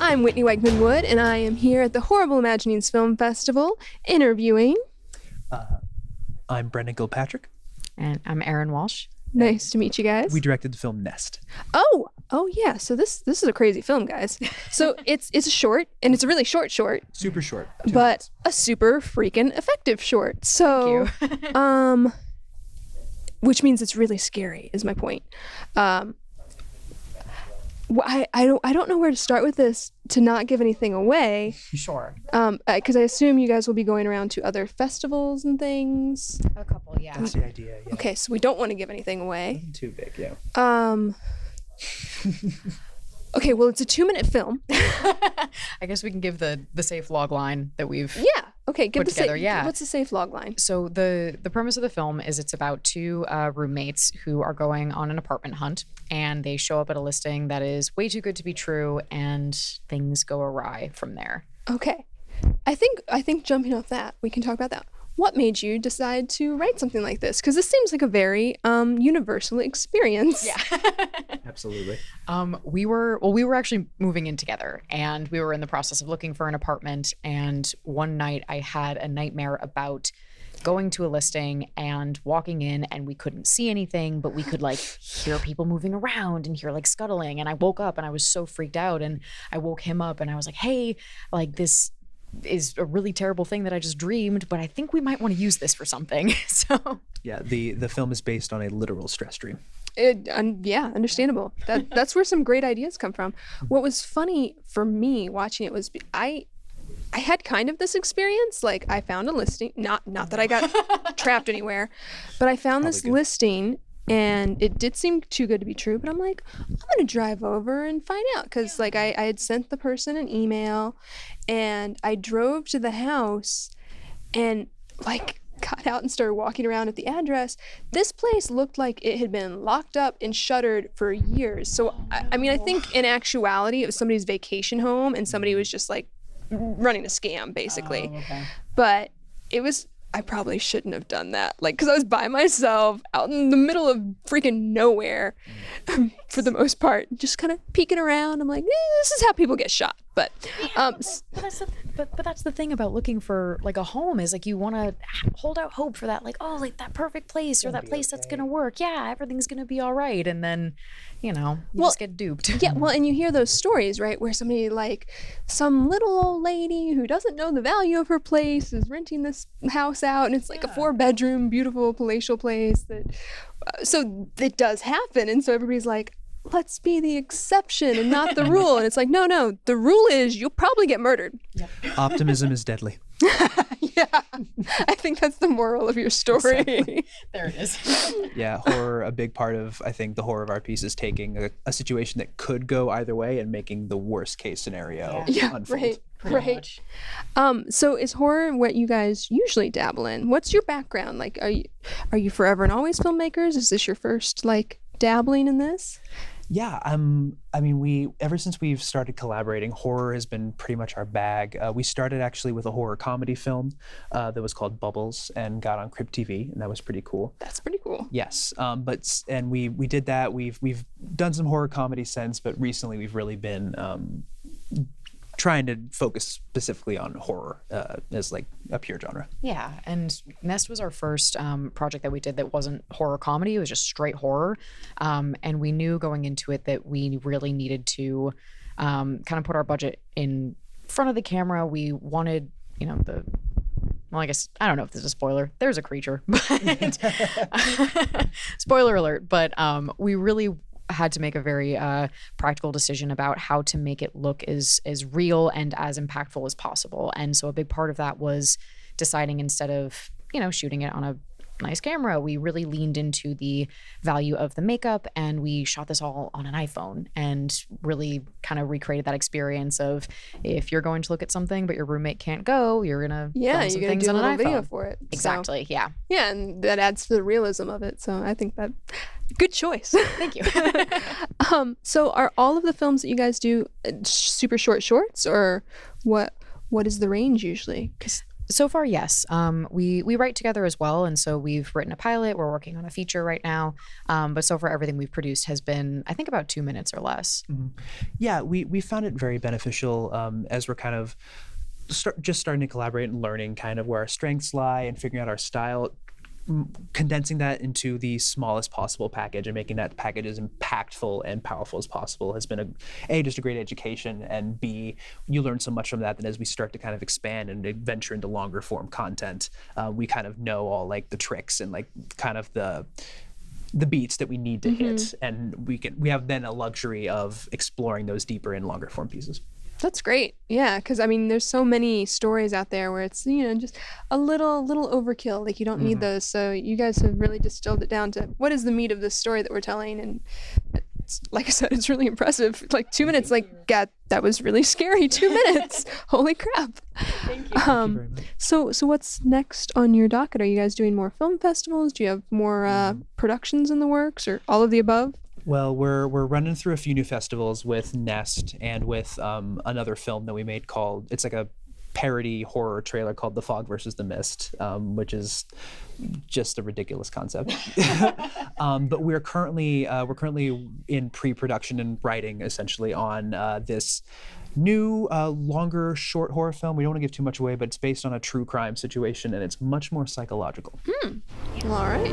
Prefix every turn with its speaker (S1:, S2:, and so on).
S1: I'm Whitney Wegman-Wood, and I am here at the Horrible Imaginings Film Festival interviewing...
S2: I'm Brennan Gilpatrick.
S3: And I'm Erin Walsh.
S1: Nice to meet you guys.
S2: We directed the film Nest.
S1: Oh yeah. So this is a crazy film, guys. So it's a short, and it's a really short.
S2: Super short.
S1: But a super freaking effective short. So,
S3: Thank you.
S1: Which means it's really scary, is my point. I don't know where to start with this to not give anything away.
S3: Sure.
S1: Because I assume you guys will be going around to other festivals and things.
S3: A couple, yeah.
S2: That's the idea, yeah.
S1: Okay, so we don't want to give anything away.
S2: Nothing too big, yeah.
S1: Okay, well, it's a 2-minute film.
S3: I guess we can give the safe log line that we've
S1: Okay, give
S3: put together.
S1: What's the safe log line?
S3: So the premise of the film is it's about two roommates who are going on an apartment hunt, and they show up at a listing that is way too good to be true, and things go awry from there.
S1: Okay, I think jumping off that, we can talk about that. What made you decide to write something like this? Because this seems like a very universal experience.
S3: Yeah.
S2: Absolutely.
S3: We were actually moving in together, and we were in the process of looking for an apartment. And one night I had a nightmare about going to a listing and walking in, and we couldn't see anything, but we could like hear people moving around and hear like scuttling. And I woke up and I was so freaked out, and I woke him up and I was like, hey, like this is a really terrible thing that I just dreamed, but I think we might want to use this for something. So
S2: Yeah, the film is based on a literal stress dream.
S1: Yeah, understandable. That's where some great ideas come from. What was funny for me watching it was I had kind of this experience. Like I found a listing, not that I got trapped anywhere, but I found this listing and it did seem too good to be true. But I'm like, I'm gonna drive over and find out, because like I had sent the person an email, and I drove to the house and like got out and started walking around at the address. This place looked like it had been locked up and shuttered for years. So I mean, I think in actuality it was somebody's vacation home and somebody was just like running a scam basically.
S3: okay.
S1: But I probably shouldn't have done that, like, because I was by myself out in the middle of freaking nowhere for the most part, just kind of peeking around. I'm like, this is how people get shot. But
S3: but that's the thing about looking for like a home, is like you want to hold out hope for that, like, oh, like that perfect place or that place that's gonna work. Yeah, everything's gonna be all right, and then you just get duped.
S1: Yeah, well, and you hear those stories, right, where somebody, like some little old lady who doesn't know the value of her place is renting this house out, and it's like a 4-bedroom, beautiful palatial place. So it does happen, and so everybody's like, let's be the exception and not the rule. And it's like, no, the rule is you'll probably get murdered.
S3: Yep.
S2: Optimism is deadly.
S1: Yeah, I think that's the moral of your story.
S3: Exactly. There it is.
S2: Yeah, horror, a big part of, I think, the horror of our piece is taking a situation that could go either way and making the worst case scenario unfold.
S1: Right. So is horror what you guys usually dabble in? What's your background? Like, are you forever and always filmmakers? Is this your first, like, dabbling in this?
S2: Yeah, I mean, ever since we've started collaborating, horror has been pretty much our bag. We started actually with a horror comedy film that was called Bubbles and got on Crypt TV, and that was pretty cool.
S1: That's pretty cool.
S2: Yes, and we did that. We've done some horror comedy since, but recently we've really been trying to focus specifically on horror as like a pure genre.
S3: Yeah, and Nest was our first project that we did that wasn't horror comedy. It was just straight horror. And we knew going into it that we really needed to kind of put our budget in front of the camera. We wanted, well, I guess, I don't know if this is a spoiler. There's a creature, but spoiler alert. But we really had to make a very practical decision about how to make it look as real and as impactful as possible. And so a big part of that was deciding, instead of, shooting it on a nice camera, we really leaned into the value of the makeup, and we shot this all on an iPhone and really kind of recreated that experience of, if you're going to look at something but your roommate can't go, you're gonna film some things on an iPhone.
S1: Video for it.
S3: Exactly.
S1: So,
S3: yeah,
S1: and that adds to the realism of it. So I think that good choice.
S3: Thank you.
S1: So are all of the films that you guys do super short shorts, or what is the range usually?
S3: So far, yes. We write together as well, and so we've written a pilot. We're working on a feature right now. But so far, everything we've produced has been, I think, about 2 minutes or less.
S2: Yeah, we found it very beneficial as we're kind of just starting to collaborate and learning kind of where our strengths lie and figuring out our style. Condensing that into the smallest possible package and making that package as impactful and powerful as possible has been just a great education, and B, you learn so much from that as we start to kind of expand and venture into longer form content, we kind of know all like the tricks and like kind of the beats that we need to hit, and we have then a luxury of exploring those deeper in longer form pieces.
S1: That's great. Yeah, because I mean, there's so many stories out there where it's, just a little overkill. Like you don't need those. So you guys have really distilled it down to what is the meat of this story that we're telling. And it's, like I said, it's really impressive. Like 2 minutes, like, God, that was really scary. 2 minutes. Holy crap.
S3: Thank you.
S2: Thank you very much.
S1: So what's next on your docket? Are you guys doing more film festivals? Do you have more productions in the works, or all of the above?
S2: Well, we're running through a few new festivals with Nest and with another film that we made it's like a parody horror trailer called The Fog versus the Mist, which is just a ridiculous concept. But we're currently in pre-production and writing essentially on this new longer short horror film. We don't want to give too much away, but it's based on a true crime situation, and it's much more psychological.
S1: Well, all right.